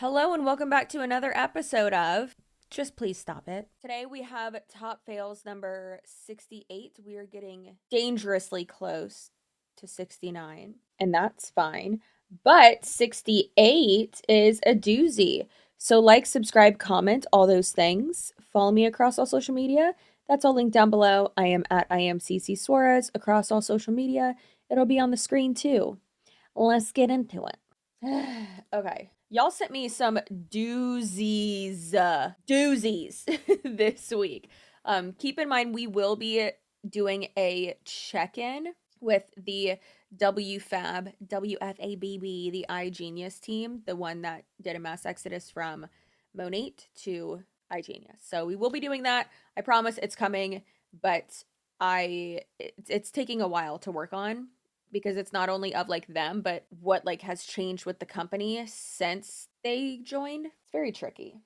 Hello and welcome back to another episode of Just Please Stop It. Today we have top fails number 68. We are getting dangerously close to 69, and that's fine. But 68 is a doozy. So like, subscribe, comment, all those things. Follow me across all social media. That's all linked down below. I am at CCsuarez across all social media. It'll be on the screen too. Let's get into it. Okay. Y'all sent me some doozies this week. Keep in mind we will be doing a check-in with the WFABB, the Igenius team, the one that did a mass exodus from Monat to Igenius. So we will be doing that. I promise it's coming, but it's taking a while to work on, because it's not only of like them, but what like has changed with the company since they joined. It's very tricky.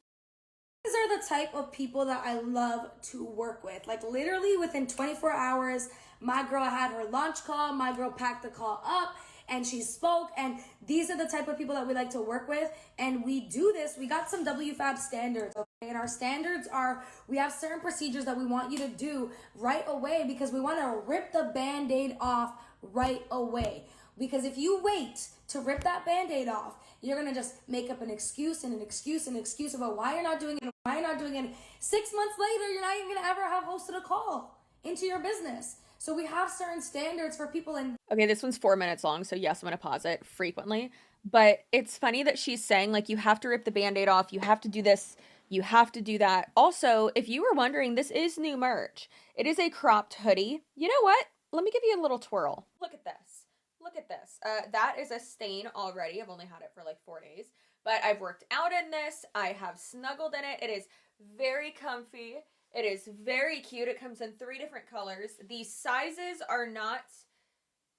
These are the type of people that I love to work with. Like literally within 24 hours, my girl had her launch call, my girl packed the call up and she spoke, and these are the type of people that we like to work with. And we do this, we got some WFAB standards, okay? And our standards are, we have certain procedures that we want you to do right away because we want to rip the band-aid off right away. Because if you wait to rip that band-aid off, you're going to just make up an excuse and an excuse and an excuse about why you're not doing it, why you're not doing it. 6 months later, you're not even going to ever have hosted a call into your business. So we have certain standards for people. And okay, this one's 4 minutes long, so yes, I'm going to pause it frequently. But it's funny that she's saying, like, you have to rip the band-aid off, you have to do this, you have to do that. Also, if you were wondering, this is new merch. It is a cropped hoodie. You know what? Let me give you a little twirl. Look at this. Look at this. That is a stain already. I've only had it for like 4 days. But I've worked out in this. I have snuggled in it. It is very comfy. It is very cute. It comes in 3 different colors. These sizes are not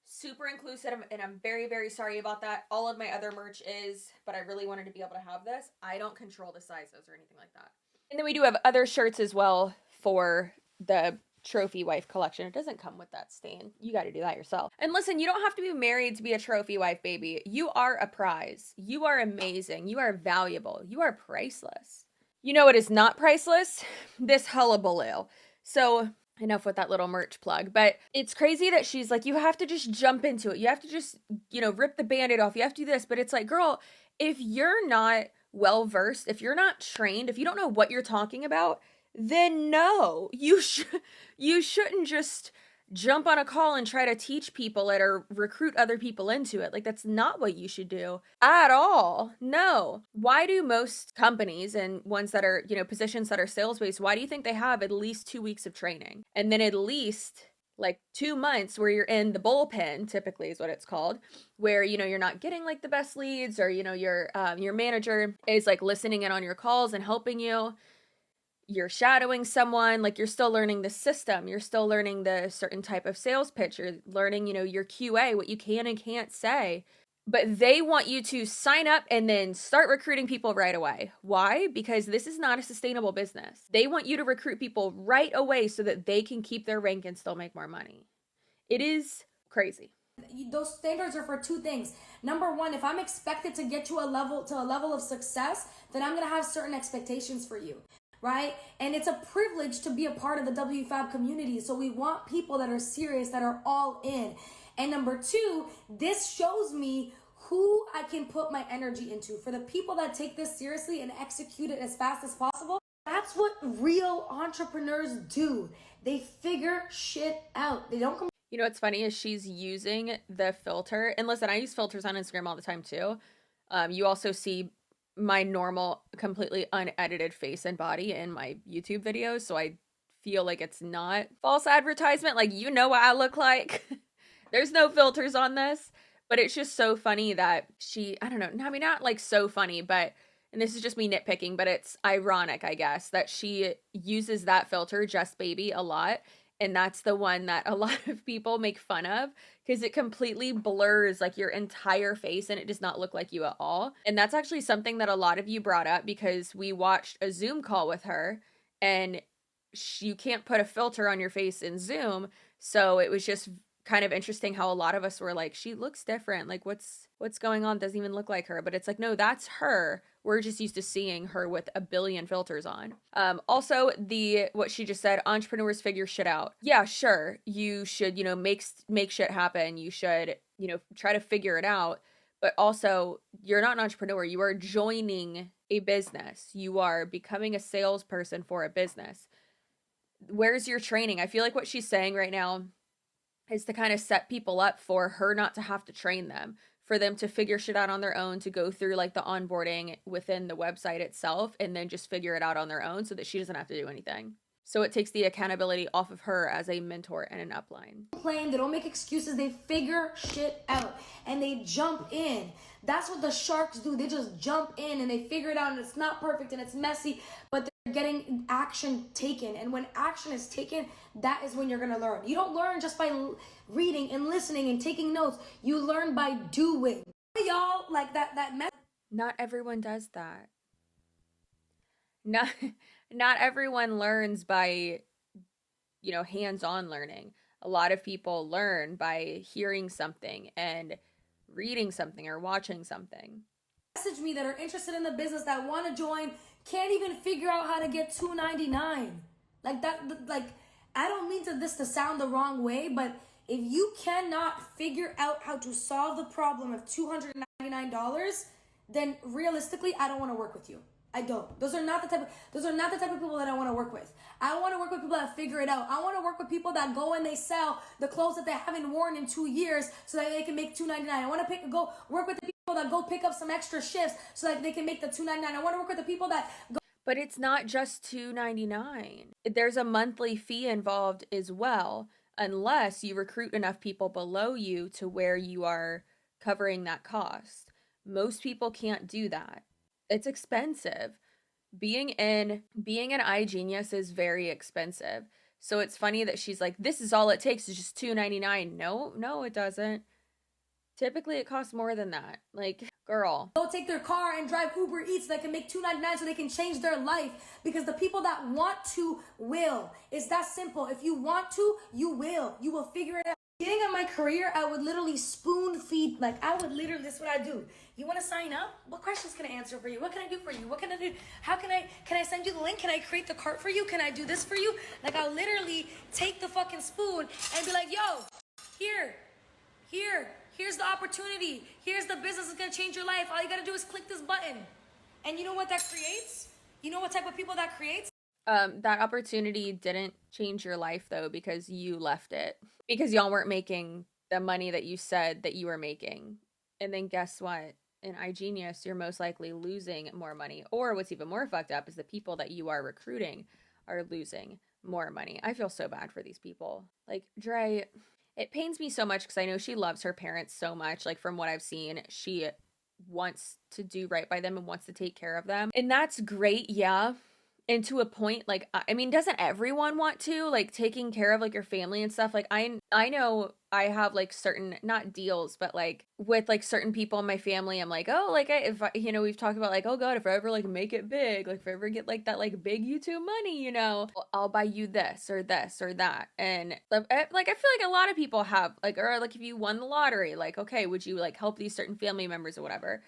super inclusive, and I'm very, very sorry about that. All of my other merch is, but I really wanted to be able to have this. I don't control the sizes or anything like that. And then we do have other shirts as well for the trophy wife collection. It doesn't come with that stain. You got to do that yourself. And listen, you don't have to be married to be a trophy wife, baby. You are a prize. You are amazing. You are valuable. You are priceless. You know what is not priceless? This hullabaloo. So enough with that little merch plug, but it's crazy that she's like, you have to just jump into it. You have to just, rip the band-aid off. You have to do this. But it's like, girl, if you're not well-versed, if you're not trained, if you don't know what you're talking about, then no, you shouldn't just jump on a call and try to teach people it or recruit other people into it. Like, that's not what you should do at all. No. Why do most companies and ones that are, positions that are sales-based, why do you think they have at least 2 weeks of training? And then at least like 2 months where you're in the bullpen, typically is what it's called, where, you're not getting like the best leads, or, your manager is like listening in on your calls and helping you. You're shadowing someone, like you're still learning the system. You're still learning the certain type of sales pitch. You're learning, your QA, what you can and can't say. But they want you to sign up and then start recruiting people right away. Why? Because this is not a sustainable business. They want you to recruit people right away so that they can keep their rank and still make more money. It is crazy. those standards are for 2 things. Number 1, if I'm expected to get to a level of success, then I'm going to have certain expectations for you. Right? And it's a privilege to be a part of the WFAB community. So we want people that are serious, that are all in. And number 2, this shows me who I can put my energy into. For the people that take this seriously and execute it as fast as possible, that's what real entrepreneurs do. They figure shit out. They don't come. You know what's funny is she's using the filter. And listen, I use filters on Instagram all the time too. You also see my normal, completely unedited face and body in my YouTube videos, so I feel like it's not false advertisement. Like, what I look like. There's no filters on this, but it's just so funny that I don't know, I mean, not like so funny, but, and this is just me nitpicking, but it's ironic, I guess, that she uses that filter, Just Baby, a lot. And that's the one that a lot of people make fun of because it completely blurs like your entire face and it does not look like you at all. And that's actually something that a lot of you brought up because we watched a Zoom call with her and you can't put a filter on your face in Zoom. So it was just kind of interesting how a lot of us were like, she looks different. Like, what's going on? Doesn't even look like her. But it's like, no, that's her. We're just used to seeing her with a billion filters on. Also, what she just said, entrepreneurs figure shit out. Yeah, sure. You should, make shit happen. You should, try to figure it out. But also, you're not an entrepreneur. You are joining a business. You are becoming a salesperson for a business. Where's your training? I feel like what she's saying right now is to kind of set people up for her not to have to train them, for them to figure shit out on their own, to go through like the onboarding within the website itself and then just figure it out on their own so that she doesn't have to do anything. So it takes the accountability off of her as a mentor and an upline. They don't make excuses. They figure shit out and they jump in. That's what the sharks do. They just jump in and they figure it out, and it's not perfect and it's messy, but they're getting action taken. And when action is taken, that is when you're going to learn. You don't learn just by reading and listening and taking notes. You learn by doing. Y'all, like that mess. Not everyone does that. Not everyone learns by, hands-on learning. A lot of people learn by hearing something and reading something or watching something. Message me that are interested in the business, that want to join, can't even figure out how to get $2.99. Like that, like, I don't mean this to sound the wrong way, but if you cannot figure out how to solve the problem of $299, then realistically, I don't want to work with you. I don't. Those are not the type of people that I want to work with. I want to work with people that figure it out. I want to work with people that go and they sell the clothes that they haven't worn in 2 years so that they can make $2.99. I want to go work with the people that go pick up some extra shifts so that they can make the $2.99. I want to work with the people that go. But it's not just $2.99. There's a monthly fee involved as well, unless you recruit enough people below you to where you are covering that cost. Most people can't do that. It's expensive. Being an Igenius is very expensive. So it's funny that she's like, this is all it takes, is just $2.99. No, it doesn't. Typically, it costs more than that. Like, girl. Go take their car and drive Uber Eats that can make $2.99 so they can change their life. Because the people that want to will. It's that simple. If you want to, you will. You will figure it out. Beginning of my career, I would literally spoon feed. Like, this is what I do. You want to sign up? What questions can I answer for you? What can I do for you? What can I do? Can I send you the link? Can I create the cart for you? Can I do this for you? Like, I'll literally take the fucking spoon and be like, yo, here's the opportunity. Here's the business that's going to change your life. All you got to do is click this button. And you know what that creates? You know what type of people that creates? That opportunity didn't change your life, though, because you left it. Because y'all weren't making the money that you said that you were making. And then guess what? In Igenius, you're most likely losing more money. Or what's even more fucked up is the people that you are recruiting are losing more money. I feel so bad for these people. Like, Dre, it pains me so much because I know she loves her parents so much. Like, from what I've seen, she wants to do right by them and wants to take care of them. And that's great, yeah. And to a point, like, I mean, doesn't everyone want to, like, taking care of, like, your family and stuff? Like, I know I have, like, certain, not deals, but, like, with, like, certain people in my family, I'm like, oh, like, we've talked about, like, oh, God, if I ever, like, make it big, like, if I ever get, like, that, like, big YouTube money, I'll buy you this or that. And, like, I feel like a lot of people have, like, or, like, if you won the lottery, like, okay, would you, like, help these certain family members or whatever?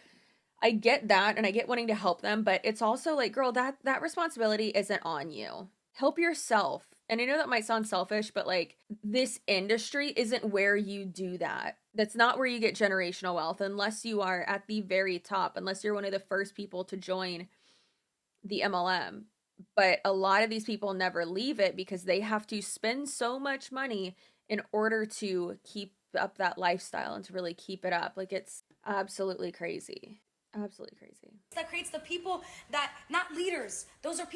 I get that, and I get wanting to help them, but it's also like, girl, that responsibility isn't on you. Help yourself. And I know that might sound selfish, but like, this industry isn't where you do that. That's not where you get generational wealth unless you are at the very top, unless you're one of the first people to join the MLM. But a lot of these people never leave it because they have to spend so much money in order to keep up that lifestyle and to really keep it up. Like, it's absolutely crazy. Absolutely crazy. That creates the people that, not leaders. Those are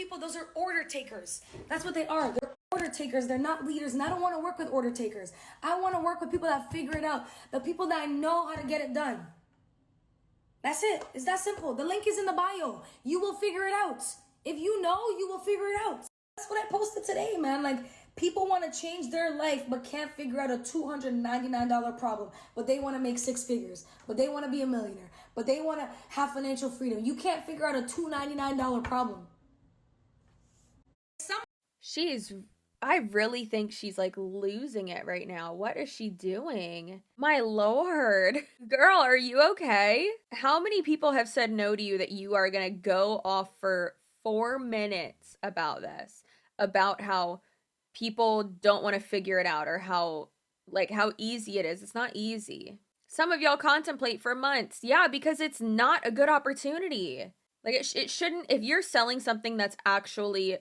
order takers. That's what they are. They're order takers. They're not leaders. And I don't want to work with order takers. I want to work with people that figure it out. The people that know how to get it done. That's it. It's that simple. The link is in the bio. You will figure it out. If you know, you will figure it out. That's what I posted today, man. Like, people want to change their life but can't figure out a $299 problem. But they want to make 6 figures. But they want to be a millionaire. But they want to have financial freedom. You can't figure out a $299 problem. She's I really think she's like losing it right now. What is she doing? My lord. Girl, are you okay? How many people have said no to you that you are going to go off for 4 minutes about this? About how people don't want to figure it out or how easy it is. It's not easy. Some of y'all contemplate for months. Yeah, because it's not a good opportunity. Like it shouldn't, if you're selling something that's actually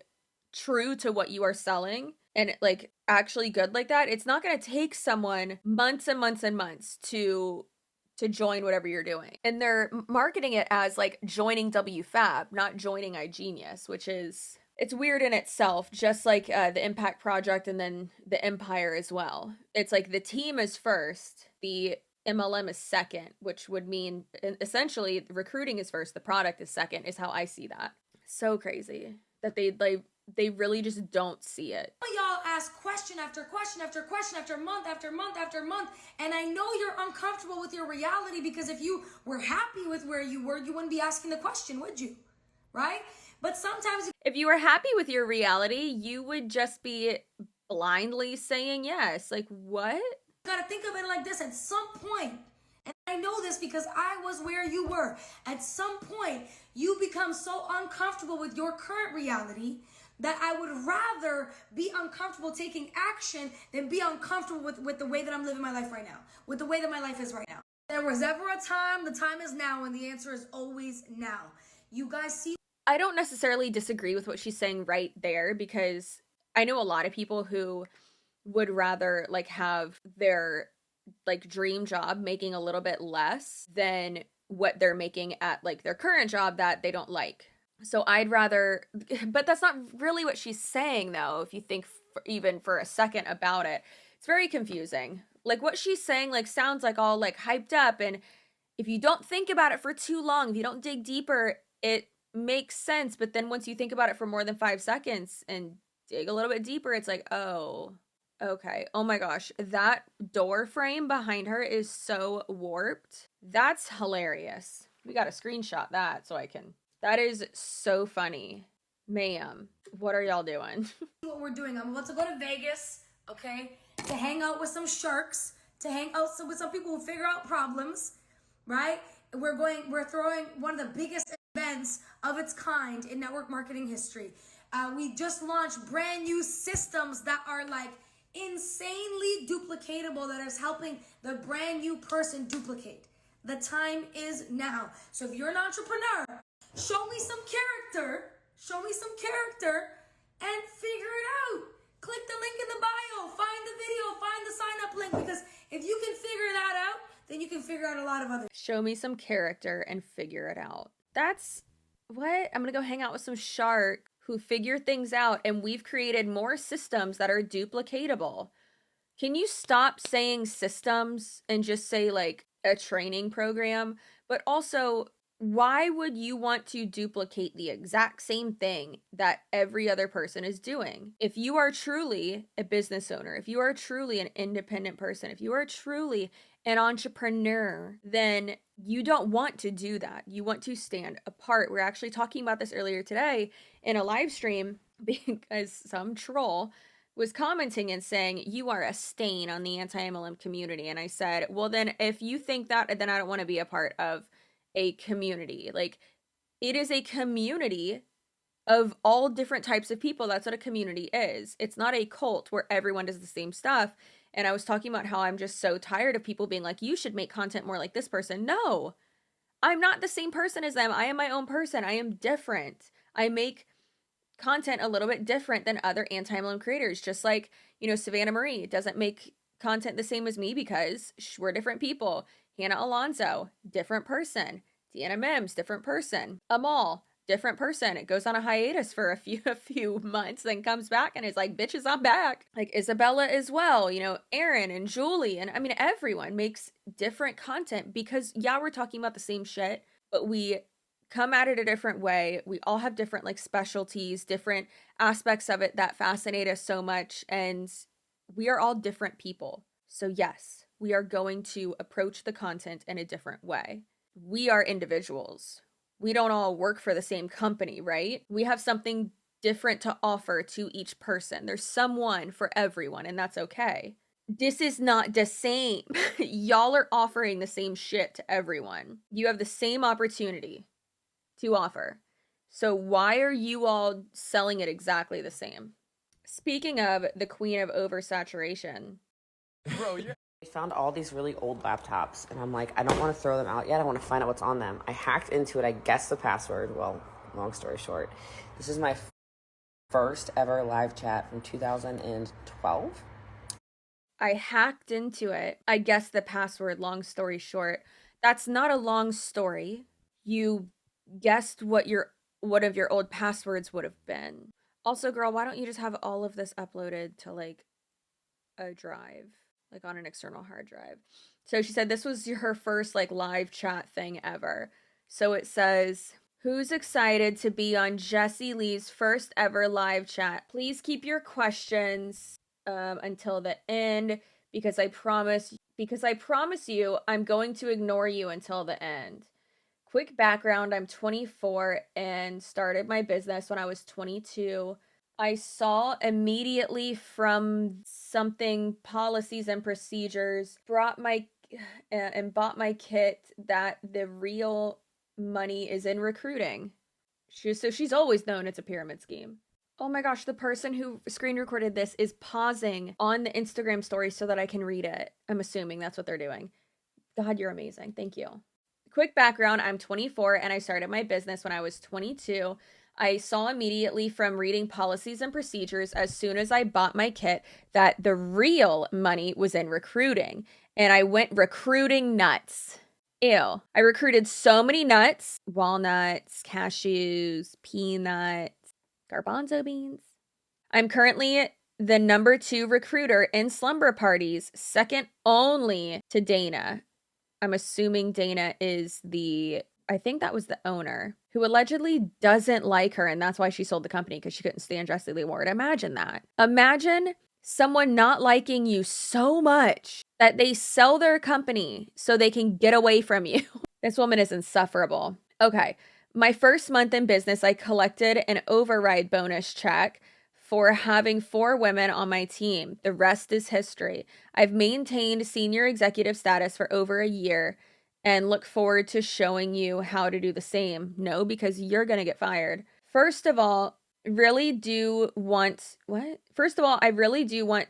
true to what you are selling and like actually good like that, it's not going to take someone months and months and months to join whatever you're doing. And they're marketing it as like joining WFAB, not joining Igenius, which is, it's weird in itself, just like the Impact Project and then the Empire as well. It's like the team is first, the MLM is second, which would mean essentially recruiting is first, the product is second, is how I see that. So crazy that they really just don't see it. Y'all ask question after question after question after month after month after month, and I know you're uncomfortable with your reality, because if you were happy with where you were, you wouldn't be asking the question, would you? Right? But sometimes if you were happy with your reality, you would just be blindly saying yes. Like, what? You gotta think of it like this. At some point, and I know this because I was where you were, at some point you become so uncomfortable with your current reality that I would rather be uncomfortable taking action than be uncomfortable with the way that I'm living my life right now, with the way that my life is right now. There was ever a time, the time is now, and the answer is always now. You guys see? I don't necessarily disagree with what she's saying right there, because I know a lot of people who would rather like have their like dream job making a little bit less than what they're making at like their current job that they don't like. So I'd rather, but that's not really what she's saying though. If you think even for a second about it, it's very confusing. Like what she's saying like sounds like all like hyped up, and if you don't think about it for too long, if you don't dig deeper, it makes sense. But then once you think about it for more than 5 seconds and dig a little bit deeper, it's like, oh, okay. Oh my gosh, that door frame behind her is so warped. That's hilarious. We got to screenshot that so I can. That is so funny. Ma'am, what are y'all doing? What we're doing. I'm about to go to Vegas, okay, to hang out with some sharks, to hang out with some people who figure out problems, right? We're throwing one of the biggest events of its kind in network marketing history. We just launched brand new systems that are like insanely duplicatable, that is helping the brand new person duplicate. The time is now. So if you're an entrepreneur, show me some character, and figure it out. Click the link in the bio, find the video, find the sign up link, because if you can figure that out, then you can figure out a lot of other. Show me some character and figure it out. That's what? I'm gonna go hang out with some shark who figure things out, and we've created more systems that are duplicatable. Can you stop saying systems and just say like a training program? But also, why would you want to duplicate the exact same thing that every other person is doing? If you are truly a business owner, if you are truly an independent person, if you are truly an entrepreneur, then you don't want to do that. You want to stand apart. We're actually talking about this earlier today in a live stream because some troll was commenting and saying, you are a stain on the anti-MLM community. And I said, well, then if you think that, then I don't want to be a part of a community. Like, it is a community of all different types of people. That's what a community is. It's not a cult where everyone does the same stuff. And I was talking about how I'm just so tired of people being like, you should make content more like this person. No, I'm not the same person as them. I am my own person. I am different. I make content a little bit different than other anti-MLM creators. Just like, Savannah Marie doesn't make content the same as me because we're different people. Hannah Alonso, different person. Deanna Mims, different person. Amal, different person. It goes on a hiatus for a few months, then comes back and is like, bitches, I'm back. Like Isabella as well, Aaron and Julie. And I mean, everyone makes different content because, yeah, we're talking about the same shit, but we come at it a different way. We all have different like specialties, different aspects of it that fascinate us so much. And we are all different people. So yes, we are going to approach the content in a different way. We are individuals. We don't all work for the same company, right? We have something different to offer to each person. There's someone for everyone, and that's okay. This is not the same. Y'all are offering the same shit to everyone. You have the same opportunity to offer. So why are you all selling it exactly the same? Speaking of the queen of oversaturation. Bro, I found all these really old laptops, and I'm like, I don't want to throw them out yet. I want to find out what's on them. I hacked into it. I guessed the password. Well, long story short, this is my first ever live chat from 2012. I hacked into it. I guessed the password, long story short. That's not a long story. You guessed what one of your old passwords would have been. Also, girl, why don't you just have all of this uploaded to like a drive, like on an external hard drive? So she said this was her first like live chat thing ever. So it says, who's excited to be on Jessie Lee's first ever live chat? Please keep your questions until the end because I promise you I'm going to ignore you until the end. Quick background, I'm 24 and started my business when I was 22. I saw immediately from something policies and procedures bought my kit that the real money is in recruiting. She's always known it's a pyramid scheme. Oh my gosh, the person who screen recorded this is pausing on the Instagram story so that I can read it. I'm assuming that's what they're doing. God, you're amazing. Thank you. Quick background, I'm 24 and I started my business when I was 22. I saw immediately from reading policies and procedures as soon as I bought my kit that the real money was in recruiting. And I went recruiting nuts. Ew. I recruited so many nuts, walnuts, cashews, peanuts, garbanzo beans. I'm currently the number 2 recruiter in slumber parties, second only to Dana. I'm assuming Dana is I think that was the owner, who allegedly doesn't like her, and that's why she sold the company, because she couldn't stand Jessie Lee Ward. Imagine that. Imagine someone not liking you so much that they sell their company so they can get away from you. This woman is insufferable. Okay. My first month in business, I collected an override bonus check for having 4 women on my team. The rest is history. I've maintained senior executive status for over a year and look forward to showing you how to do the same. No, because you're going to get fired. First of all, I really do want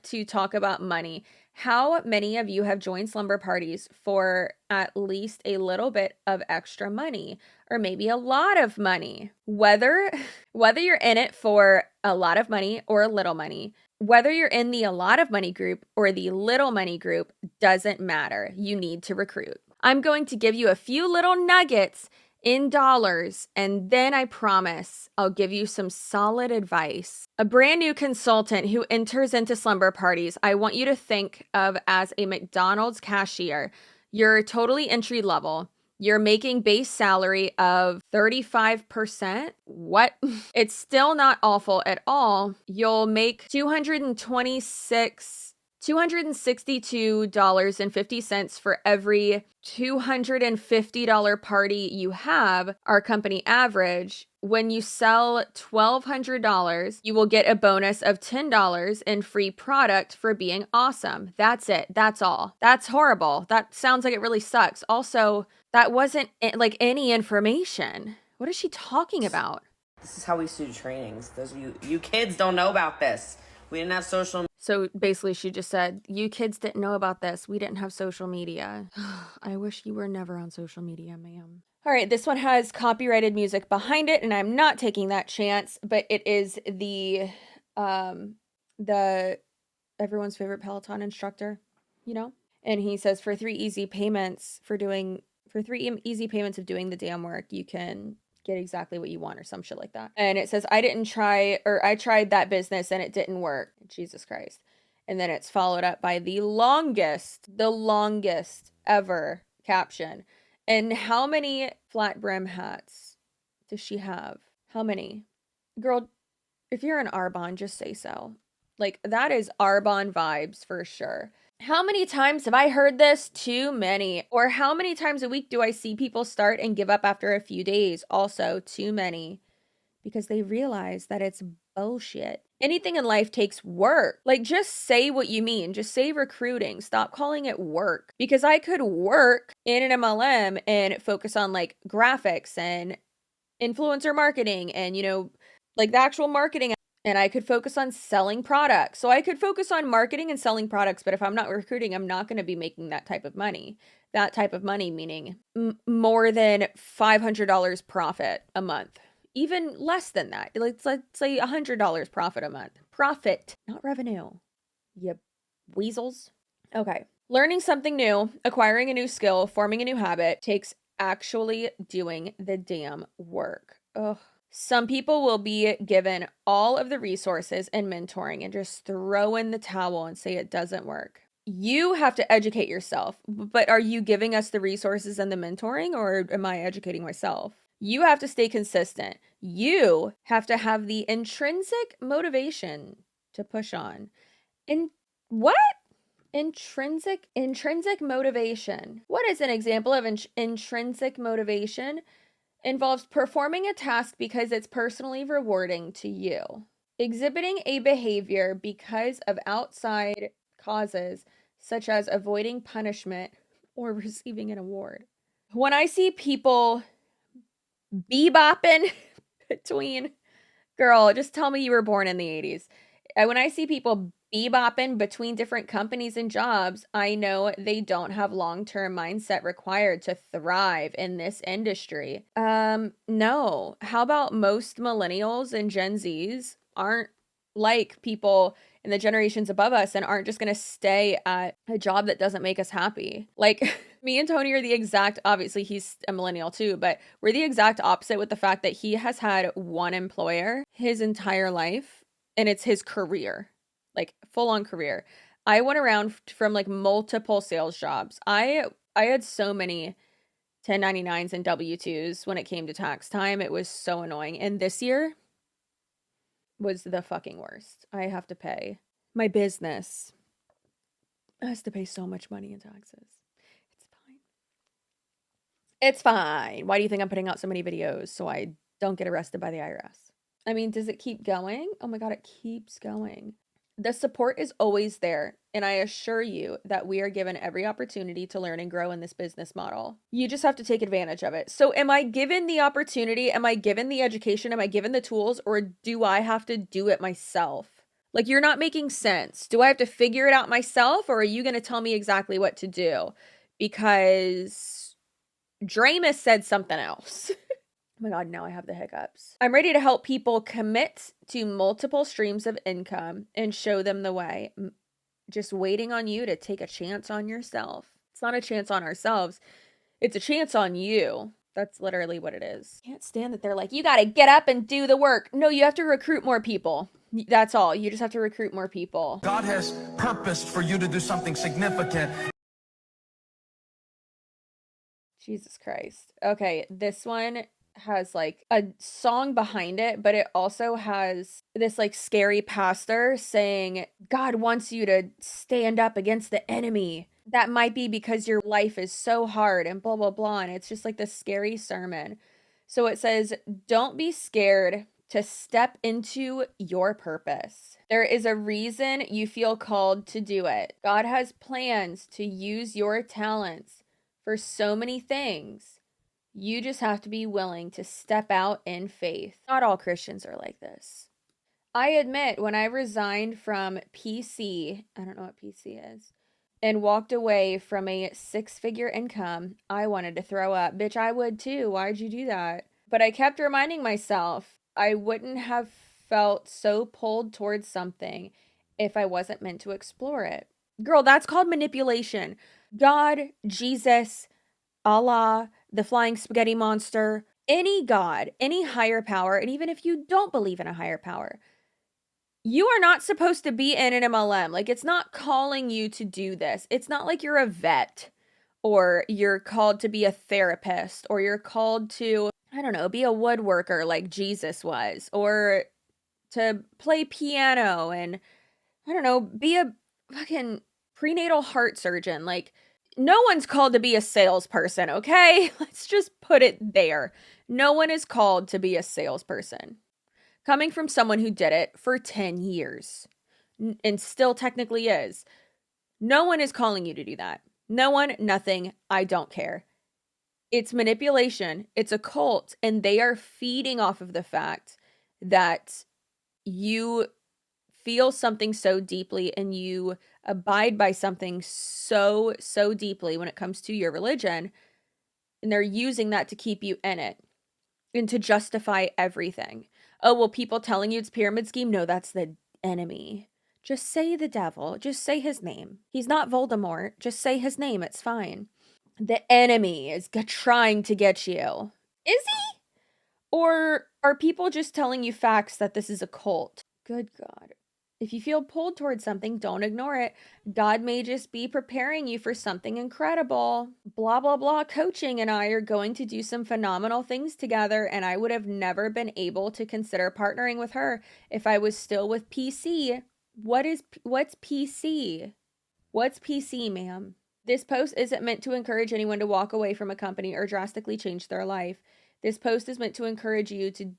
to talk about money. How many of you have joined slumber parties for at least a little bit of extra money, or maybe a lot of money? Whether you're in it for a lot of money or a little money, whether you're in the a lot of money group or the little money group, doesn't matter. You need to recruit. I'm going to give you a few little nuggets in dollars, and then I promise I'll give you some solid advice. A brand new consultant who enters into slumber parties, I want you to think of as a McDonald's cashier. You're totally entry level. You're making base salary of 35%. What? It's still not awful at all. You'll make $262.50 for every $250 party you have, our company average. When you sell $1,200, you will get a bonus of $10 in free product for being awesome. That's it. That's all. That's horrible. That sounds like it really sucks. Also, that wasn't like any information. What is she talking about? This is how we used to do trainings. Those you kids don't know about this. We didn't have social. So basically she just said, you kids didn't know about this. We didn't have social media. I wish you were never on social media, ma'am. All right, this one has copyrighted music behind it, and I'm not taking that chance, but it is the everyone's favorite Peloton instructor, you know? And he says for 3 easy payments of doing the damn work, you can get exactly what you want or some shit like that. And it says, I tried that business and it didn't work. Jesus Christ. And then it's followed up by the longest ever caption. And how many flat brim hats does she have? How many? Girl, if you're an Arbonne, just say so. Like, that is Arbonne vibes for sure. How many times have I heard this? Too many. Or how many times a week do I see people start and give up after a few days? Also, too many. because they realize that it's bullshit. Anything in life takes work. Like, just say what you mean. Just say recruiting. Stop calling it work. Because I could work in an MLM and focus on like graphics and influencer marketing and, you know, like the actual marketing. And I could focus on selling products. So I could focus on marketing and selling products. But if I'm not recruiting, I'm not going to be making that type of money. That type of money meaning more than $500 profit a month. Even less than that. Let's say $100 profit a month. Profit, not revenue. You weasels. Okay. Learning something new, acquiring a new skill, forming a new habit takes actually doing the damn work. Ugh. Some people will be given all of the resources and mentoring and just throw in the towel and say it doesn't work. You have to educate yourself, but are you giving us the resources and the mentoring, or am I educating myself? You have to stay consistent. You have to have the intrinsic motivation to push on. And what? Intrinsic motivation. What is an example of intrinsic motivation? Involves performing a task because it's personally rewarding to you. Exhibiting a behavior because of outside causes, such as avoiding punishment or receiving an award. When I see people bebopping between, girl, just tell me you were born in the 80s. When I see people bebopping between different companies and jobs, I know they don't have long-term mindset required to thrive in this industry. No. How about most millennials and Gen Zs aren't like people in the generations above us and aren't just going to stay at a job that doesn't make us happy? Like, me and Tony are the exact, obviously he's a millennial too, but we're the exact opposite with the fact that he has had one employer his entire life and it's his career, like full on career. I went around from like multiple sales jobs. I had so many 1099s and W-2s when it came to tax time. It was so annoying. And this year was the fucking worst. I have to pay. My business has to pay so much money in taxes. It's fine. Why do you think I'm putting out so many videos so I don't get arrested by the IRS? I mean, does it keep going? Oh my God, it keeps going. The support is always there, and I assure you that we are given every opportunity to learn and grow in this business model. You just have to take advantage of it. So am I given the opportunity? Am I given the education? Am I given the tools? Or do I have to do it myself? Like, you're not making sense. Do I have to figure it out myself, or are you going to tell me exactly what to do? Because Dramus said something else. Oh my God, now I have the hiccups. I'm ready to help people commit to multiple streams of income and show them the way. Just waiting on you to take a chance on yourself. It's not a chance on ourselves. It's a chance on you. That's literally what it is. Can't stand that they're like, you got to get up and do the work. No, you have to recruit more people. That's all. You just have to recruit more people. God has purposed for you to do something significant. Jesus Christ. Okay, this one has like a song behind it, but it also has this like scary pastor saying God wants you to stand up against the enemy. That might be because your life is so hard and blah, blah, blah. And it's just like this scary sermon. So it says, don't be scared to step into your purpose. There is a reason you feel called to do it. God has plans to use your talents for so many things. You just have to be willing to step out in faith. Not all Christians are like this. I admit, when I resigned from PC, I don't know what PC is, and walked away from a 6-figure income, I wanted to throw up. Bitch, I would too. Why'd you do that? But I kept reminding myself I wouldn't have felt so pulled towards something if I wasn't meant to explore it. Girl, that's called manipulation. God, Jesus, Allah, the flying spaghetti monster, any God, any higher power, and even if you don't believe in a higher power, you are not supposed to be in an MLM. Like, it's not calling you to do this. It's not like you're a vet or you're called to be a therapist or you're called to, I don't know, be a woodworker like Jesus was, or to play piano and, I don't know, be a fucking prenatal heart surgeon. Like, no one's called to be a salesperson, okay? Let's just put it there. No one is called to be a salesperson. coming from someone who did it for 10 years and still technically is. No one is calling you to do that. No one, nothing. I don't care. It's manipulation. It's a cult. And they are feeding off of the fact that you feel something so deeply and you abide by something so deeply when it comes to your religion. And they're using that to keep you in it and to justify everything. Oh, well, people telling you it's pyramid scheme? No, that's the enemy. Just say the devil. Just say his name. He's not Voldemort. Just say his name. It's fine. The enemy is trying to get you. Is he? Or are people just telling you facts that this is a cult? Good God. If you feel pulled towards something, don't ignore it. God may just be preparing you for something incredible. Blah, blah, blah. Coaching and I are going to do some phenomenal things together, and I would have never been able to consider partnering with her if I was still with PC. What's PC? What's PC, ma'am? This post isn't meant to encourage anyone to walk away from a company or drastically change their life. This post is meant to encourage you to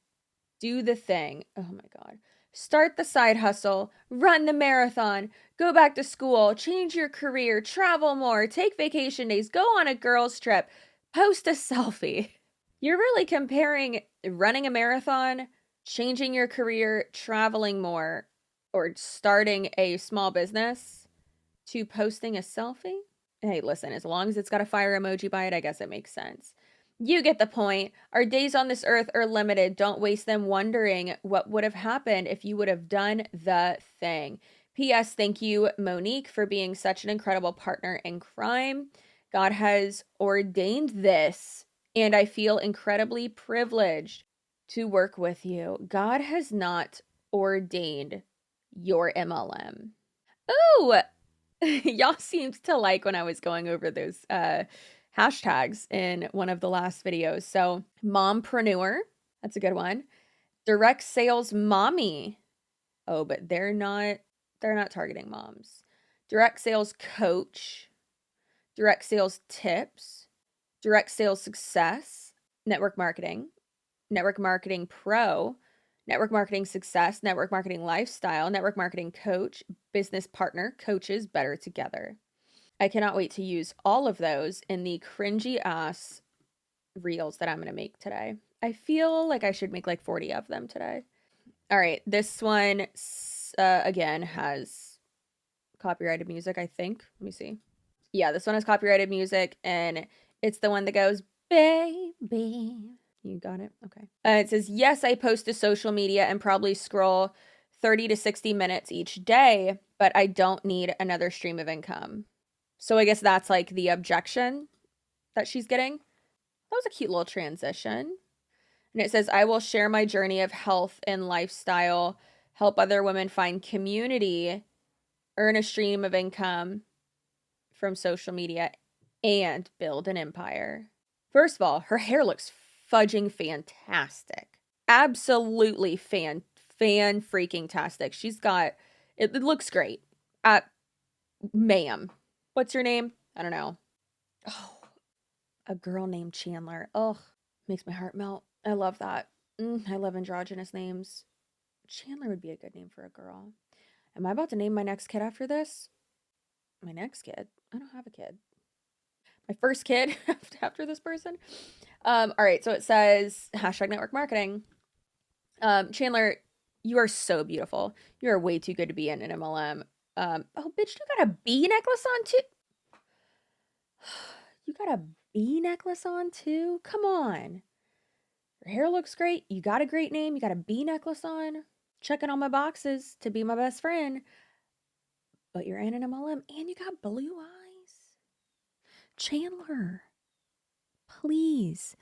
do the thing. Oh my God. Start the side hustle, run the marathon, go back to school, change your career, travel more, take vacation days, go on a girls' trip, post a selfie. You're really comparing running a marathon, changing your career, traveling more, or starting a small business to posting a selfie? Hey, listen, as long as it's got a fire emoji by it, I guess it makes sense. You get the point. Our days on this earth are limited. Don't waste them wondering what would have happened if you would have done the thing. P.S. Thank you, Monique, for being such an incredible partner in crime. God has ordained this, and I feel incredibly privileged to work with you. God has not ordained your MLM. Oh, y'all seemed to like when I was going over those hashtags in one of the last videos. So mompreneur, that's a good one. Direct sales mommy. Oh, but they're not targeting moms. Direct sales coach, direct sales tips, direct sales success, network marketing pro, network marketing success, network marketing lifestyle, network marketing coach, business partner, coaches better together. I cannot wait to use all of those in the cringy ass reels that I'm going to make today. I feel like I should make like 40 of them today. All right. This one, again, has copyrighted music, I think. Let me see. Yeah, this one has copyrighted music, and it's the one that goes, baby. You got it? Okay. It says, yes, I post to social media and probably scroll 30 to 60 minutes each day, but I don't need another stream of income. So I guess that's like the objection that she's getting. That was a cute little transition. And it says, I will share my journey of health and lifestyle, help other women find community, earn a stream of income from social media, and build an empire. First of all, her hair looks fudging fantastic. Absolutely fan freaking tastic. She's got, it looks great. Ma'am. What's your name? I don't know. Oh, a girl named Chandler. Oh, makes my heart melt. I love that. I love androgynous names. Chandler would be a good name for a girl. Am I about to name my next kid after this? My next kid? I don't have a kid. My first kid after this person? All right, so it says hashtag network marketing. Chandler, you are so beautiful. You are way too good to be in an MLM. Oh, bitch, you got a bee necklace on too? You got a bee necklace on too? Come on. Your hair looks great. You got a great name. You got a bee necklace on. Checking all my boxes to be my best friend. But you're in an MLM and you got blue eyes. Chandler, please.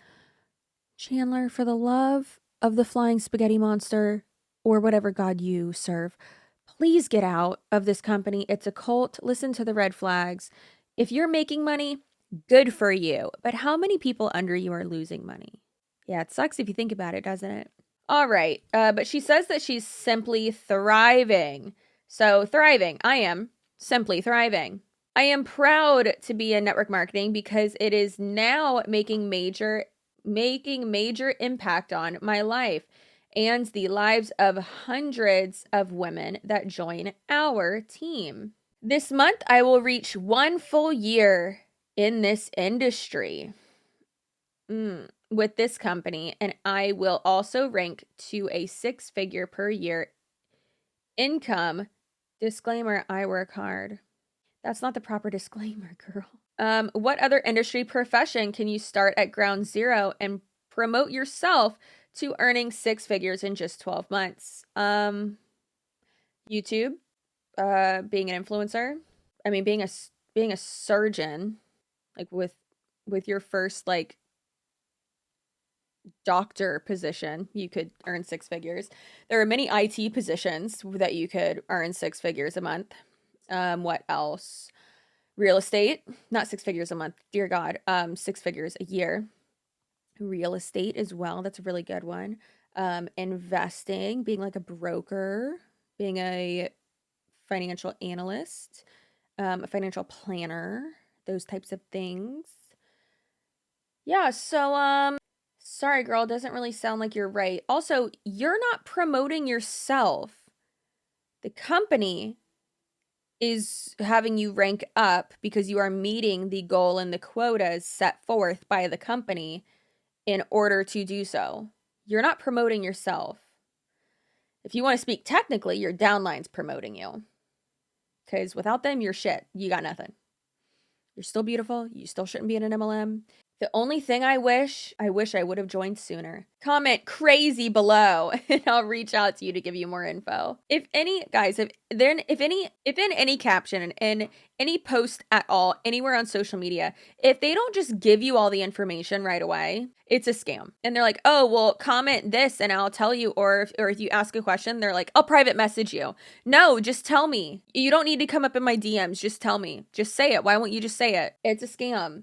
Chandler, for the love of the flying spaghetti monster or whatever god you serve, please get out of this company. It's a cult. Listen to the red flags. If you're making money, good for you. But how many people under you are losing money? Yeah, it sucks if you think about it, doesn't it? All right. But she says that she's simply thriving. So thriving. I am simply thriving. I am proud to be in network marketing because it is now making major impact on my life. and the lives of hundreds of women that join our team. This month, I will reach 1 full year in this industry with this company, and I will also rank to a 6-figure per year income. Disclaimer, I work hard. That's not the proper disclaimer, girl. What other industry profession can you start at ground zero and promote yourself to earning 6 figures in just 12 months? YouTube, being an influencer. I mean, being a surgeon, like with your first like doctor position, you could earn 6 figures. There are many IT positions that you could earn 6 figures a month. What else? Real estate, not 6 figures a month, dear God, 6 figures a year. Real estate as well, that's a really good one. Investing, being like a broker, being a financial analyst, a financial planner, those types of things. Yeah, so sorry girl, doesn't really sound like you're right. Also, you're not promoting yourself. The company is having you rank up because you are meeting the goal and the quotas set forth by the company in order to do so. You're not promoting yourself. If you want to speak technically, your downline's promoting you. Because without them, you're shit. You got nothing. You're still beautiful. You still shouldn't be in an MLM. The only thing I wish I would have joined sooner. Comment crazy below and I'll reach out to you to give you more info. If any, guys, if in any caption and in any post at all, anywhere on social media, if they don't just give you all the information right away, it's a scam. And they're like, oh, well, comment this and I'll tell you. Or if you ask a question, they're like, I'll private message you. No, just tell me. You don't need to come up in my DMs. Just tell me. Just say it. Why won't you just say it? It's a scam.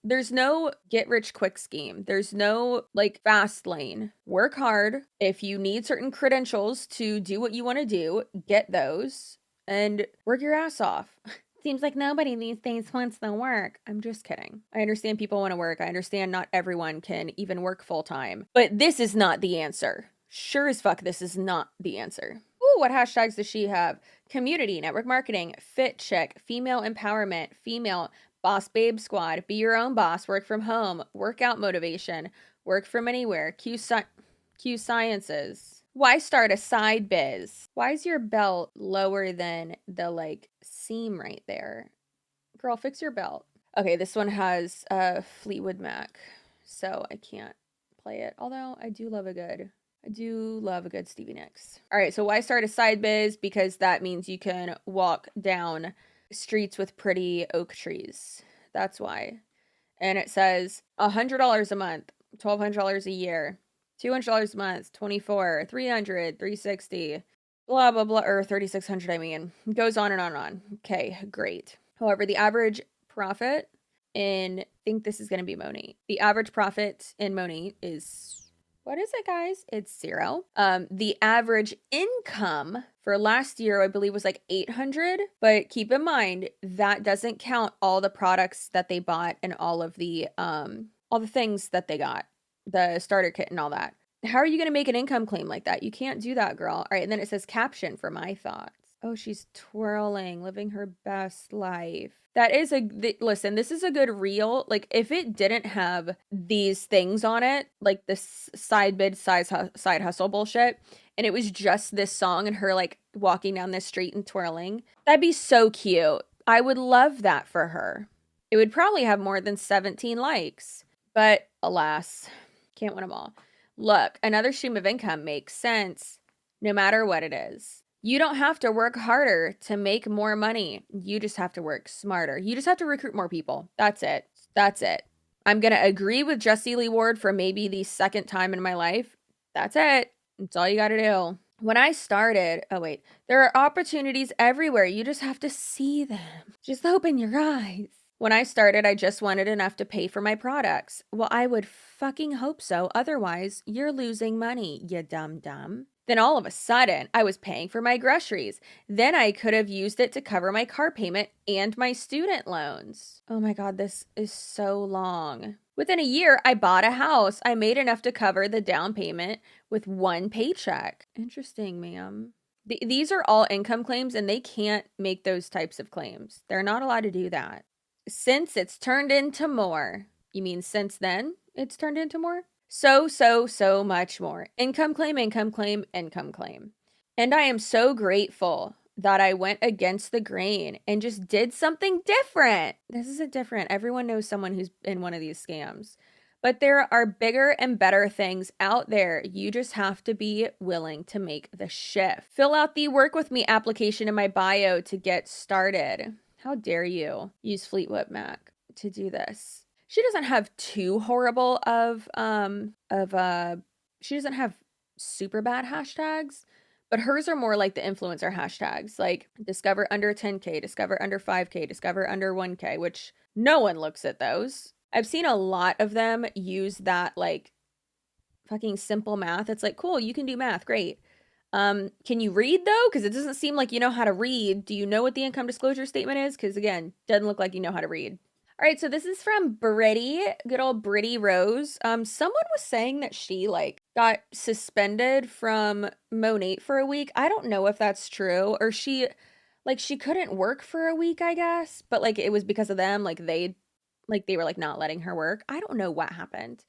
There's no get rich quick scheme. There's no like fast lane. Work hard. If you need certain credentials to do what you want to do, get those and work your ass off. Seems like nobody these days wants to work. I'm just kidding. I understand people want to work. I understand not everyone can even work full time. But this is not the answer. Sure as fuck, this is not the answer. Ooh, what hashtags does she have? Community, network marketing, fit check, female empowerment, female boss babe squad, be your own boss, work from home, workout motivation, work from anywhere, Q sciences. Why start a side biz? Why is your belt lower than the like seam right there? Girl, fix your belt. Okay, this one has Fleetwood Mac, so I can't play it. Although I do love a good Stevie Nicks. All right, so why start a side biz? Because that means you can walk down streets with pretty oak trees. That's why. And it says $100 a month, $1,200 a year, $200 a month, 24, 300, 360, blah, blah, blah, or 3,600, I mean. It goes on and on and on. Okay, great. However, the average profit in, I think this is going to be Monat. The average profit in Monat is, what is it, guys? It's 0. The average income for last year, I believe, was like 800. But keep in mind, that doesn't count all the products that they bought and all the things that they got, the starter kit and all that. How are you going to make an income claim like that? You can't do that, girl. All right, and then it says caption for my thoughts. Oh, she's twirling, living her best life. That is listen, this is a good reel. Like, if it didn't have these things on it, like this side hustle bullshit, and it was just this song and her like walking down the street and twirling, that'd be so cute. I would love that for her. It would probably have more than 17 likes. But alas, can't win them all. Look, another stream of income makes sense no matter what it is. You don't have to work harder to make more money. You just have to work smarter. You just have to recruit more people. That's it. That's it. I'm going to agree with Jessie Lee Ward for maybe the second time in my life. That's it. That's all you got to do. When I started, there are opportunities everywhere. You just have to see them. Just open your eyes. When I started, I just wanted enough to pay for my products. Well, I would fucking hope so. Otherwise, you're losing money, you dumb. Then all of a sudden, I was paying for my groceries. Then I could have used it to cover my car payment and my student loans. Oh my God, this is so long. Within a year, I bought a house. I made enough to cover the down payment with one paycheck. Interesting, ma'am. These are all income claims, and they can't make those types of claims. They're not allowed to do that. Since it's turned into more. You mean since then it's turned into more? So much more. Income claim, income claim, income claim. And I am so grateful that I went against the grain and just did something different. This isn't different. Everyone knows someone who's in one of these scams. But there are bigger and better things out there. You just have to be willing to make the shift. Fill out the work with me application in my bio to get started. How dare you use Fleetwood Mac to do this? She doesn't have too horrible she doesn't have super bad hashtags, but hers are more like the influencer hashtags, like discover under 10K, discover under 5K, discover under 1K, which no one looks at those. I've seen a lot of them use that like fucking simple math. It's like, cool, you can do math, great. Can you read though? Because it doesn't seem like you know how to read. Do you know what the income disclosure statement is? Because again, doesn't look like you know how to read. All right, so this is from Brittany, good old Brittany Rose. Someone was saying that she like got suspended from Monat for a week. I don't know if that's true, or she couldn't work for a week, I guess, but like it was because of them, like they were like not letting her work. I don't know what happened.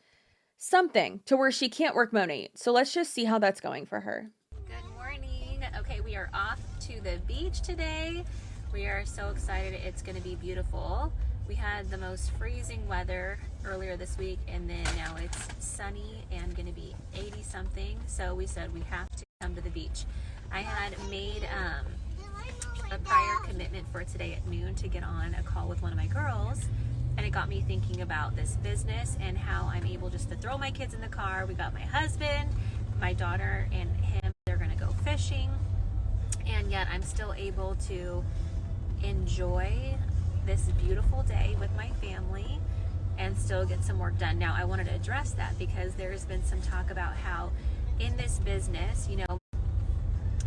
Something to where she can't work Monat. So let's just see how that's going for her. Good morning. Okay, we are off to the beach today. We are so excited. It's going to be beautiful. We had the most freezing weather earlier this week, and then now it's sunny and going to be 80 something. So we said we have to come to the beach. I had made a prior commitment for today at noon to get on a call with one of my girls, and it got me thinking about this business and how I'm able just to throw my kids in the car. We got my husband, my daughter, and him. They're going to go fishing, and yet I'm still able to enjoy this beautiful day with my family and still get some work done. Now, I wanted to address that because there's been some talk about how in this business, you know,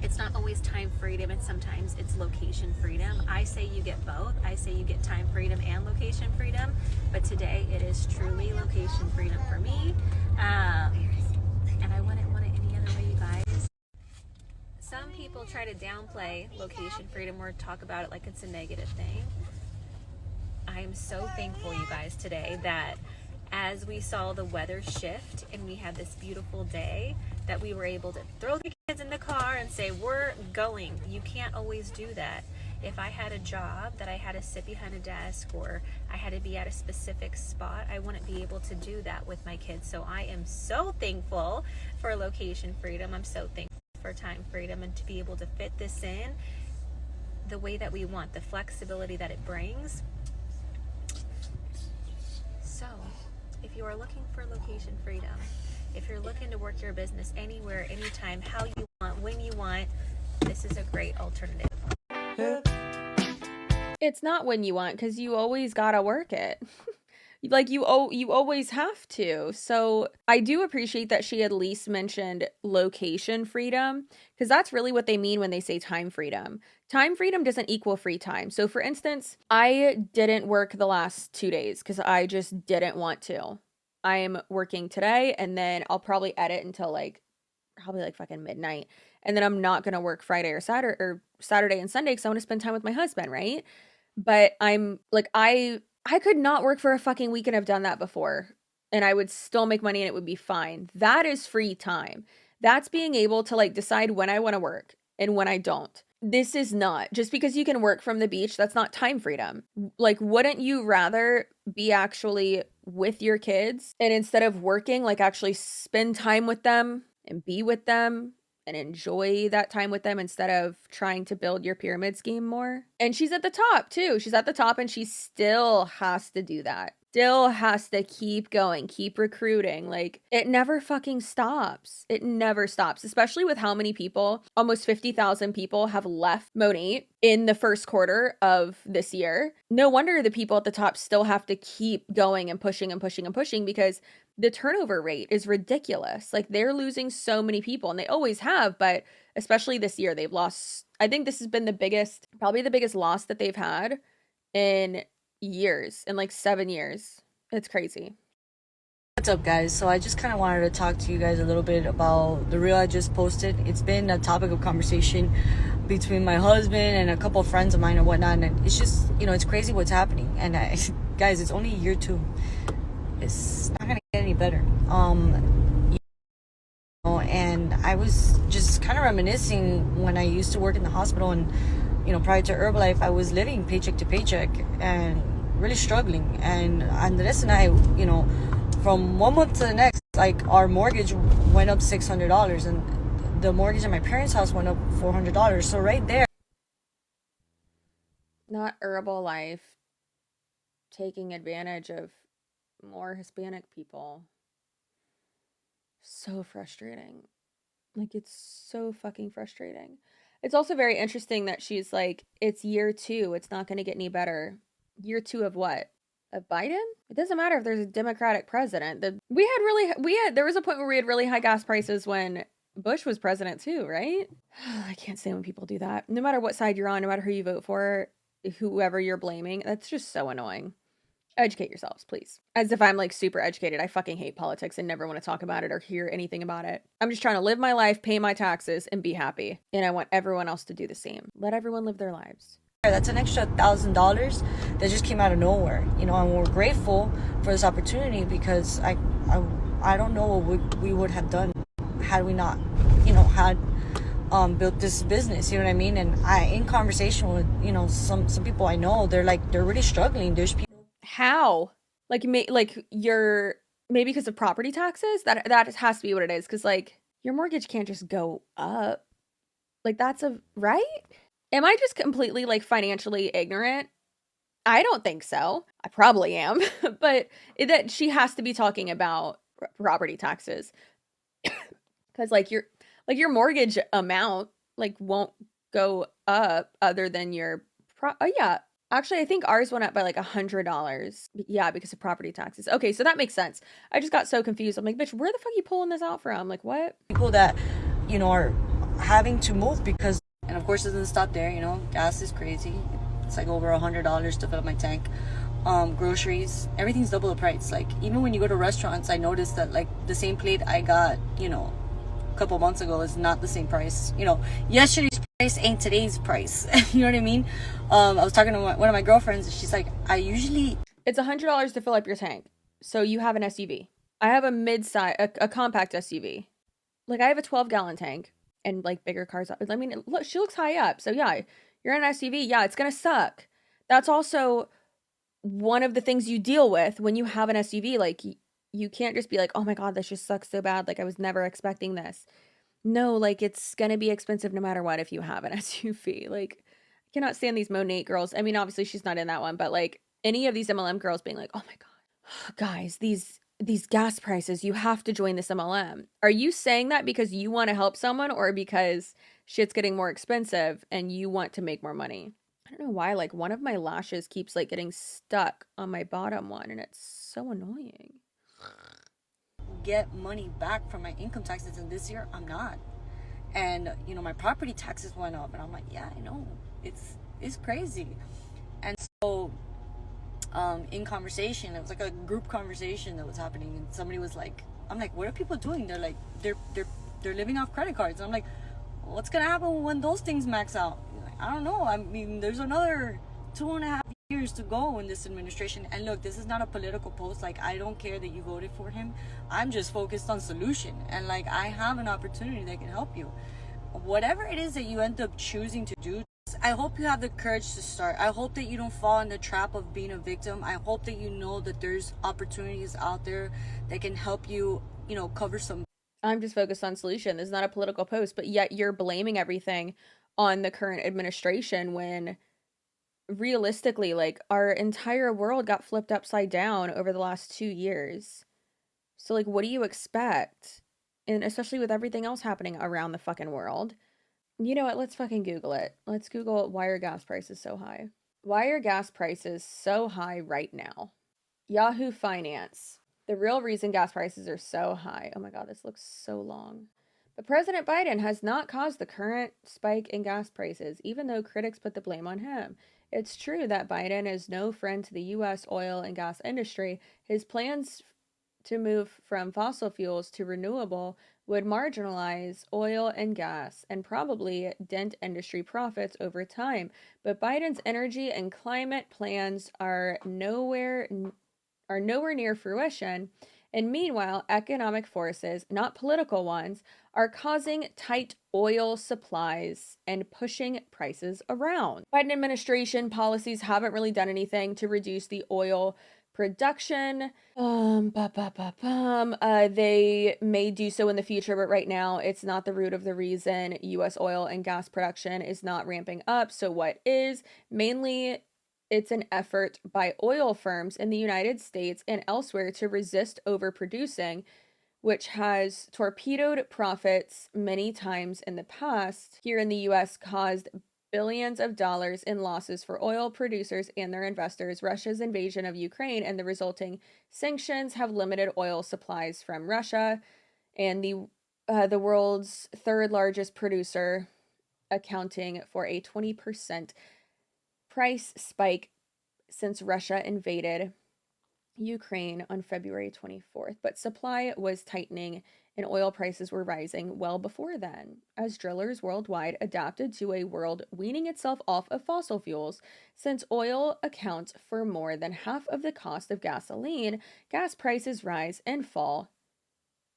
it's not always time freedom and sometimes it's location freedom. I say you get both. I say you get time freedom and location freedom, but today it is truly location freedom for me. And I wouldn't want it any other way, you guys. Some people try to downplay location freedom or talk about it like it's a negative thing. I am so thankful, you guys, today that as we saw the weather shift and we had this beautiful day, that we were able to throw the kids in the car and say, we're going. You can't always do that. If I had a job that I had to sit behind a desk or I had to be at a specific spot, I wouldn't be able to do that with my kids. So I am so thankful for location freedom. I'm so thankful for time freedom and to be able to fit this in the way that we want, the flexibility that it brings. So if you are looking for location freedom, if you're looking to work your business anywhere, anytime, how you want, when you want, this is a great alternative. It's not when you want, because you always gotta work it. Like you always have to. So I do appreciate that she at least mentioned location freedom, because that's really what they mean when they say time freedom. Time freedom doesn't equal free time. So for instance, I didn't work the last 2 days because I just didn't want to. I'm working today, and then I'll probably edit until probably fucking midnight. And then I'm not going to work Friday or Saturday and Sunday because I want to spend time with my husband, right? But I'm like, I could not work for a fucking week, and I've done that before, and I would still make money and it would be fine. That is free time. That's being able to decide when I want to work and when I don't. This is not just because you can work from the beach. That's not time freedom. Wouldn't you rather be actually with your kids and instead of working, actually spend time with them and be with them and enjoy that time with them instead of trying to build your pyramid scheme more? And she's at the top too. She's at the top and she still has to do that. Still has to keep going, keep recruiting. It never fucking stops. It never stops, especially with how many people, almost 50,000 people have left Monat in the first quarter of this year. No wonder the people at the top still have to keep going and pushing and pushing and pushing, because the turnover rate is ridiculous. They're losing so many people, and they always have, but especially this year, they've lost. I think this has been probably the biggest loss that they've had in years, in 7 years. It's crazy. What's up, guys? So I just kind of wanted to talk to you guys a little bit about the reel I just posted. It's been a topic of conversation between my husband and a couple of friends of mine and whatnot, and it's just, it's crazy what's happening. And guys, it's only year 2. It's not gonna get any better. And I was just kind of reminiscing when I used to work in the hospital, and prior to Herbalife, I was living paycheck to paycheck and really struggling. And Andres and I, from one month to the next, like, our mortgage went up $600, and the mortgage at my parents' house went up $400. So right there, Not Herbalife taking advantage of more Hispanic people. So frustrating. Like, it's so fucking frustrating. It's also very interesting that she's like, it's year 2. It's not going to get any better. Year 2 of what? Of Biden? It doesn't matter if there's a Democratic president. There was a point where we had really high gas prices when Bush was president too, right? I can't stand when people do that. No matter what side you're on, no matter who you vote for, whoever you're blaming, that's just so annoying. Educate yourselves, please. As if I'm like super educated. I fucking hate politics and never want to talk about it or hear anything about it. I'm just trying to live my life, pay my taxes, and be happy. And I want everyone else to do the same. Let everyone live their lives. that's an extra $1,000 that just came out of nowhere, and we're grateful for this opportunity, because I don't know what we would have done had we not, had built this business. You know what I mean? And in conversation with some people I know, they're really struggling. There's people. How? Maybe because of property taxes? That has to be what it is. Because your mortgage can't just go up. That's right? Am I just completely financially ignorant? I don't think so. I probably am. But that she has to be talking about property taxes. Because your mortgage amount won't go up other than your yeah. Actually, I think ours went up by $100. Yeah, because of property taxes. Okay, so that makes sense. I just got so confused. I'm like, bitch, where the fuck are you pulling this out from? What? People that, are having to move because, and of course it doesn't stop there, gas is crazy. It's over $100 to fill up my tank. Groceries, everything's double the price. Even when you go to restaurants, I noticed that the same plate I got, a couple months ago is not the same price. Yesterday's price ain't today's price. You know what I mean? I was talking to one of my girlfriends, and she's like, it's $100 to fill up your tank. So you have an SUV. I have a mid-size, a compact SUV. I have a 12-gallon tank and bigger cars. I mean, look, she looks high up. So yeah, you're in an SUV. Yeah, it's going to suck. That's also one of the things you deal with when you have an SUV. You can't just be like, oh my God, this just sucks so bad. I was never expecting this. No, it's going to be expensive no matter what if you have an SUV. I cannot stand these Monat girls. I mean, obviously she's not in that one, but any of these MLM girls being like, oh my God, guys, these gas prices, you have to join this MLM. Are you saying that because you want to help someone or because shit's getting more expensive and you want to make more money? I don't know why, one of my lashes keeps getting stuck on my bottom one, and it's so annoying. Get money back from my income taxes, and this year I'm not. And my property taxes went up, and I'm like, yeah, I know, it's crazy. And so in conversation, it was a group conversation that was happening, and somebody was like, I'm like, what are people doing? They're like, they're living off credit cards. And I'm like, what's gonna happen when those things max out? I don't know. I mean, there's another 2.5 years to go in this administration. And look, this is not a political post. I don't care that you voted for him. I'm just focused on solution. And I have an opportunity that can help you. Whatever it is that you end up choosing to do, I hope you have the courage to start. I hope that you don't fall in the trap of being a victim. I hope that you know that there's opportunities out there that can help you, cover some. I'm just focused on solution. This is not a political post, but yet you're blaming everything on the current administration when realistically, our entire world got flipped upside down over the last 2 years. So what do you expect? And especially with everything else happening around the fucking world. You know what? Let's fucking Google it. Let's Google why are gas prices so high? Why are gas prices so high right now? Yahoo Finance. The real reason gas prices are so high. Oh my God, this looks so long. But President Biden has not caused the current spike in gas prices, even though critics put the blame on him. It's true that Biden is no friend to the U.S. oil and gas industry. His plans to move from fossil fuels to renewable would marginalize oil and gas and probably dent industry profits over time. But Biden's energy and climate plans are nowhere near fruition. And meanwhile, economic forces, not political ones, are causing tight oil supplies and pushing prices around. Biden administration policies haven't really done anything to reduce the oil production. They may do so in the future, but right now it's not the root of the reason U.S. oil and gas production is not ramping up. So what is? Mainly, it's an effort by oil firms in the United States and elsewhere to resist overproducing, which has torpedoed profits many times in the past. Here in the U.S., caused billions of dollars in losses for oil producers and their investors. Russia's invasion of Ukraine and the resulting sanctions have limited oil supplies from Russia, and the world's third largest producer, accounting for a 20% price spike since Russia invaded Ukraine on February 24th. But supply was tightening and oil prices were rising well before then, as drillers worldwide adapted to a world weaning itself off of fossil fuels. Since oil accounts for more than half of the cost of gasoline, gas prices rise and fall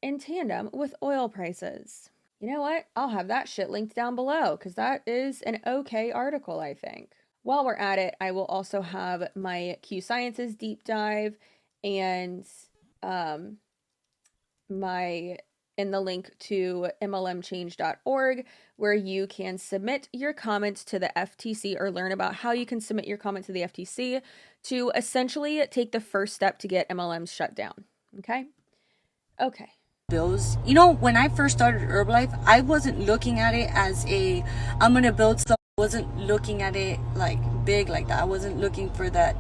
in tandem with oil prices. You know what? I'll have that shit linked down below because that is an okay article, I think. While we're at it, I will also have my CCsuarez deep dive and in the link to MLMchange.org, where you can submit your comments to the FTC or learn about how you can submit your comment to the FTC to essentially take the first step to get MLMs shut down. Okay. Bills. You know, when I first started Herbalife, I wasn't looking at it as I'm gonna build stuff. I wasn't looking at it like big like that. I wasn't looking for that,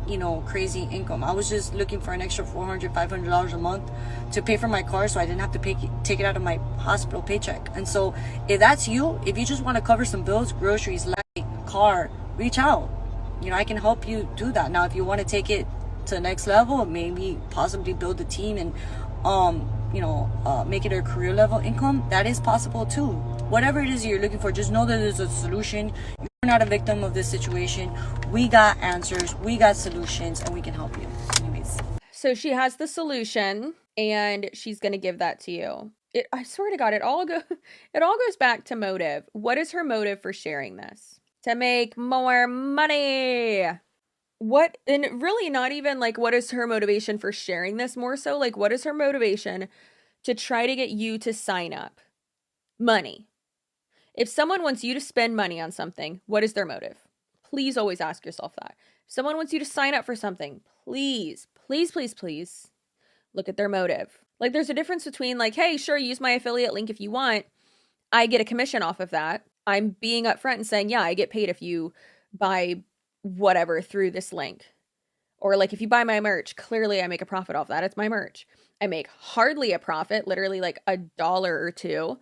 crazy income. I was just looking for an extra $400, $500 a month to pay for my car, so I didn't have to take it out of my hospital paycheck. And so if that's you, if you just want to cover some bills, groceries, light, car, reach out. I can help you do that. Now, if you want to take it to the next level, maybe possibly build a team and make it a career level income, that is possible too. Whatever it is you're looking for, just know that there's a solution. You're not a victim of this situation. We got answers, we got solutions, and we can help you. Anyways. So she has the solution and she's going to give that to you. I swear to God, it all goes back to motive. What is her motive for sharing this? To make more money. What, and really not even like what is her motivation for sharing this, more so like what is her motivation to try to get you to sign up? Money. If someone wants you to spend money on something, what is their motive? Please always ask yourself that. If someone wants you to sign up for something, please look at their motive. Like there's a difference between like, hey, sure, use my affiliate link if you want. I get a commission off of that. I'm being upfront and saying, yeah, I get paid if you buy whatever through this link. Or like if you buy my merch, clearly I make a profit off that. It's my merch. I make hardly a profit, literally like $1 or $2.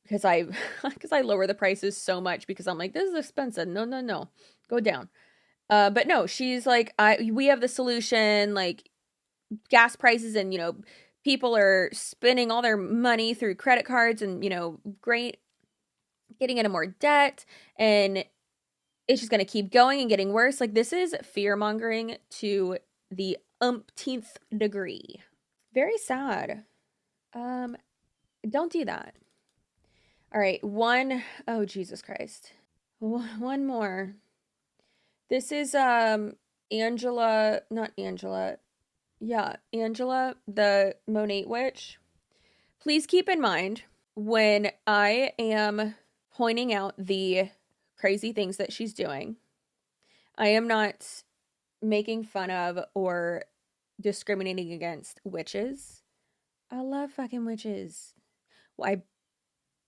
Because I lower the prices so much because I'm like, this is expensive. No. Go down. But no, she's like, we have the solution, like gas prices and, people are spending all their money through credit cards and, great, getting into more debt, and it's just going to keep going and getting worse. Like this is fear mongering to the umpteenth degree. Very sad. Don't do that. All right, oh Jesus Christ. One more. This is Angela, the Monat witch. Please keep in mind when I am pointing out the crazy things that she's doing, I am not making fun of or discriminating against witches. I love fucking witches. Well,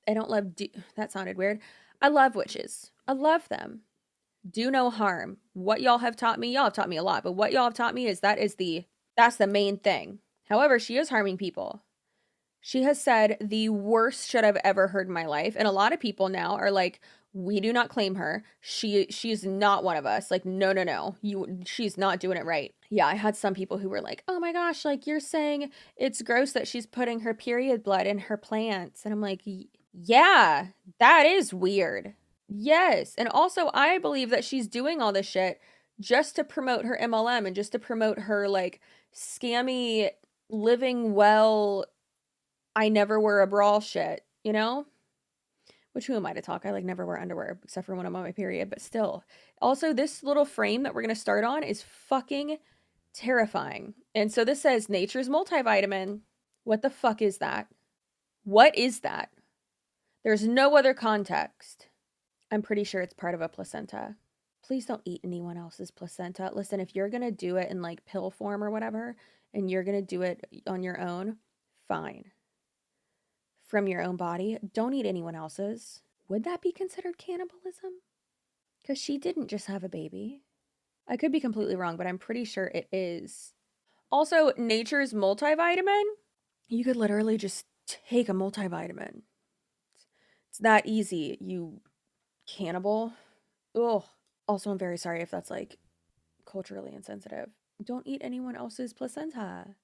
I don't love, that sounded weird. I love witches. I love them. Do no harm. What y'all have taught me a lot, but what y'all have taught me is that's the main thing. However, she is harming people. She has said the worst shit I've ever heard in my life. And a lot of people now are like, we do not claim her. She's not one of us. Like, no. She's not doing it right. Yeah, I had some people who were like, oh my gosh, like you're saying it's gross that she's putting her period blood in her plants. And I'm like, yeah, that is weird. Yes. And also, I believe that she's doing all this shit just to promote her MLM and just to promote her like scammy living well, I never wear a bra shit, you know? Which who am I to talk? I like never wear underwear except for when I'm on my period, but still. Also, this little frame that we're going to start on is fucking terrifying. And so this says nature's multivitamin. What the fuck is that? What is that? There's no other context. I'm pretty sure it's part of a placenta. Please don't eat anyone else's placenta. Listen, if you're going to do it in like pill form or whatever, and you're going to do it on your own, fine. From your own body, don't eat anyone else's. Would that be considered cannibalism? Because she didn't just have a baby. I could be completely wrong, but I'm pretty sure it is. Also, nature's multivitamin, you could literally just take a multivitamin. It's that easy, you cannibal. Ugh. Also, I'm very sorry if that's like culturally insensitive. Don't eat anyone else's placenta.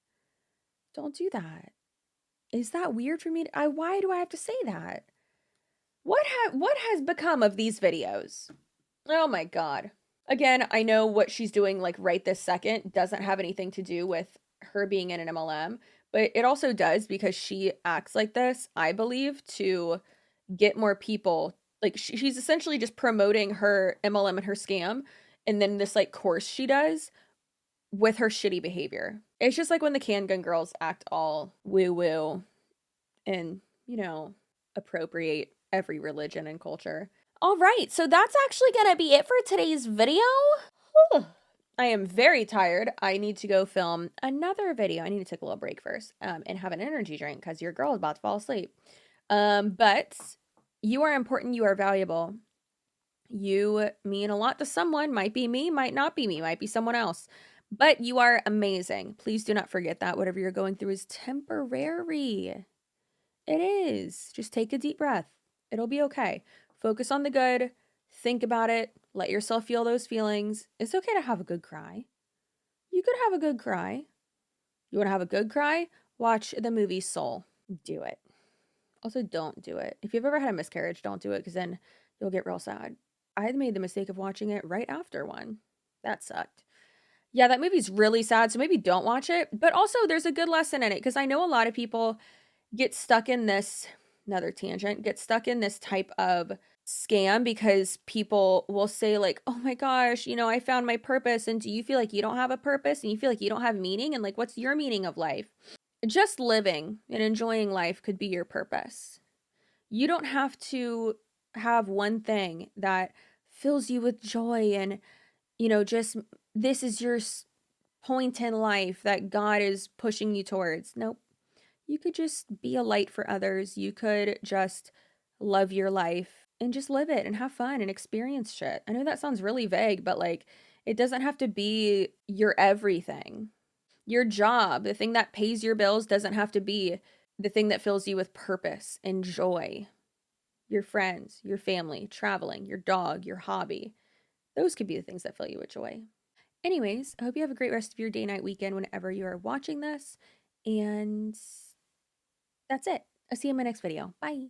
Don't do that. Is that weird for me? Why do I have to say that? What has become of these videos? Oh my god. Again, I know what she's doing like right this second doesn't have anything to do with her being in an MLM, but it also does because she acts like this, I believe, to get more people. Like she's essentially just promoting her MLM and her scam, and then this like course she does with her shitty behavior. It's just like when the Can Gun girls act all woo-woo and, appropriate every religion and culture. All right, so that's actually going to be it for today's video. I am very tired. I need to go film another video. I need to take a little break first and have an energy drink because your girl is about to fall asleep. But you are important. You are valuable. You mean a lot to someone. Might be me, might not be me, might be someone else. But you are amazing. Please do not forget that whatever you're going through is temporary. It is. Just take a deep breath. It'll be okay. Focus on the good. Think about it. Let yourself feel those feelings. It's okay to have a good cry. You could have a good cry. You want to have a good cry? Watch the movie Soul. Do it. Also, don't do it. If you've ever had a miscarriage, don't do it because then you'll get real sad. I had made the mistake of watching it right after one. That sucked. Yeah, that movie's really sad, so maybe don't watch it. But also, there's a good lesson in it because I know a lot of people get stuck in this, another tangent, get stuck in this type of scam because people will say like, oh my gosh, I found my purpose. And do you feel like you don't have a purpose and you feel like you don't have meaning? And like, what's your meaning of life? Just living and enjoying life could be your purpose. You don't have to have one thing that fills you with joy and, just this is your point in life that God is pushing you towards. Nope. You could just be a light for others. You could just love your life and just live it and have fun and experience shit. I know that sounds really vague, but like it doesn't have to be your everything. Your job, the thing that pays your bills, doesn't have to be the thing that fills you with purpose and joy. Your friends, your family, traveling, your dog, your hobby. Those could be the things that fill you with joy. Anyways, I hope you have a great rest of your day, night, weekend whenever you are watching this. And that's it. I'll see you in my next video. Bye.